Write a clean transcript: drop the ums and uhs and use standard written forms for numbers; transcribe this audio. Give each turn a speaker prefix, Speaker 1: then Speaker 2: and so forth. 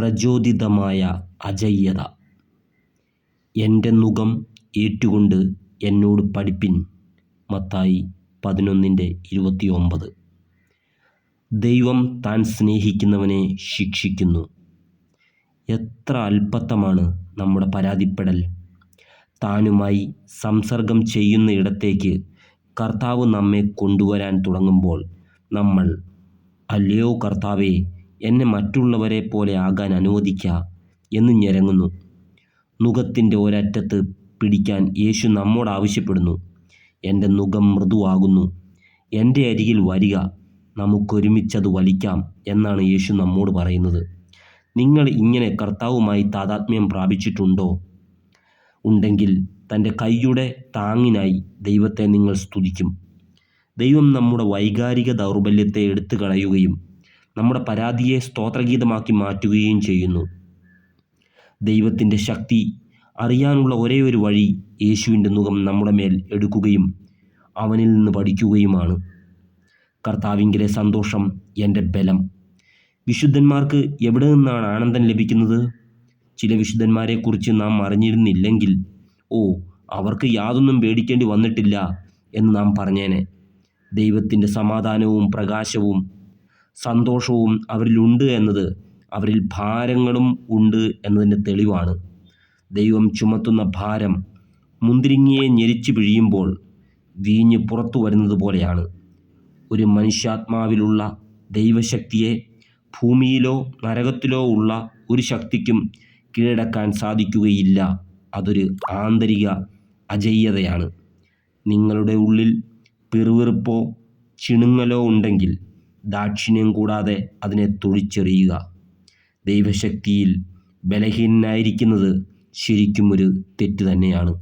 Speaker 1: പ്രചോദിതമായ അജയ്യത. എൻ്റെ നുകം ഏറ്റുകൊണ്ട് എന്നോട് പഠിപ്പിൻ. മത്തായി 11:29. ദൈവം താൻ സ്നേഹിക്കുന്നവനെ ശിക്ഷിക്കുന്നു. എത്ര അല്പത്തമാണ് നമ്മുടെ പരാതിപ്പെടൽ. താനുമായി സംസർഗം ചെയ്യുന്ന ഇടത്തേക്ക് കർത്താവ് നമ്മെ കൊണ്ടുവരാൻ തുടങ്ങുമ്പോൾ നമ്മൾ അല്ലയോ കർത്താവേ, എന്നെ മറ്റുള്ളവരെ പോലെ ആകാൻ അനുവദിക്ക എന്ന് ഞരങ്ങുന്നു. നുകത്തിൻ്റെ ഒരറ്റത്ത് പിടിക്കാൻ യേശു നമ്മോട് ആവശ്യപ്പെടുന്നു. എൻ്റെ നുകം മൃദുവാകുന്നു, എൻ്റെ അരികിൽ വരിക, നമുക്കൊരുമിച്ചത് വലിക്കാം എന്നാണ് യേശു നമ്മോട് പറയുന്നത്. നിങ്ങൾ ഇങ്ങനെ കർത്താവുമായി താതാത്മ്യം പ്രാപിച്ചിട്ടുണ്ടോ? ഉണ്ടെങ്കിൽ തൻ്റെ കൈയുടെ താങ്ങിനായി ദൈവത്തെ നിങ്ങൾ സ്തുതിക്കും. ദൈവം നമ്മുടെ വൈകാരിക ദൗർബല്യത്തെ എടുത്തു കളയുകയും നമ്മുടെ പരാതിയെ സ്തോത്രഗീതമാക്കി മാറ്റുകയും ചെയ്യുന്നു. ദൈവത്തിൻ്റെ ശക്തി അറിയാനുള്ള ഒരേ ഒരു വഴി യേശുവിൻ്റെ നുകം നമ്മുടെ മേൽ എടുക്കുകയും അവനിൽ നിന്ന് പഠിക്കുകയുമാണ്. കർത്താവിങ്കിലെ സന്തോഷം എൻ്റെ ബലം. വിശുദ്ധന്മാർക്ക് എവിടെ നിന്നാണ് ആനന്ദം ലഭിക്കുന്നത്? ചില വിശുദ്ധന്മാരെക്കുറിച്ച് നാം അറിഞ്ഞിരുന്നില്ലെങ്കിൽ അവർക്ക് യാതൊന്നും പേടിക്കേണ്ടി വന്നിട്ടില്ല എന്ന് നാം പറഞ്ഞേനെ. ദൈവത്തിൻ്റെ സമാധാനവും പ്രകാശവും സന്തോഷവും അവരിലുണ്ട് എന്നത് അവരിൽ ഭാരങ്ങളും ഉണ്ട് എന്നതിൻ്റെ തെളിവാണ്. ദൈവം ചുമത്തുന്ന ഭാരം മുന്തിരിങ്ങയെ ഞെരിച്ചു പിഴിയുമ്പോൾ വീഞ്ഞ് പുറത്തു വരുന്നത് പോലെയാണ്. ഒരു മനുഷ്യാത്മാവിലുള്ള ദൈവശക്തിയെ ഭൂമിയിലോ നരകത്തിലോ ഉള്ള ഒരു ശക്തിക്കും കീഴടക്കാൻ സാധിക്കുകയില്ല. അതൊരു ആന്തരിക അജയ്യതയാണ്. നിങ്ങളുടെ ഉള്ളിൽ പിറുവിറുപ്പോ ചിണുങ്ങലോ ഉണ്ടെങ്കിൽ ദാക്ഷിണ്യം കൂടാതെ അതിനെ തൊഴിച്ചെറിയുക. ദൈവശക്തിയിൽ ബലഹീനനായിരിക്കുന്നത് ശരിക്കും ഒരു തെറ്റ് തന്നെയാണ്.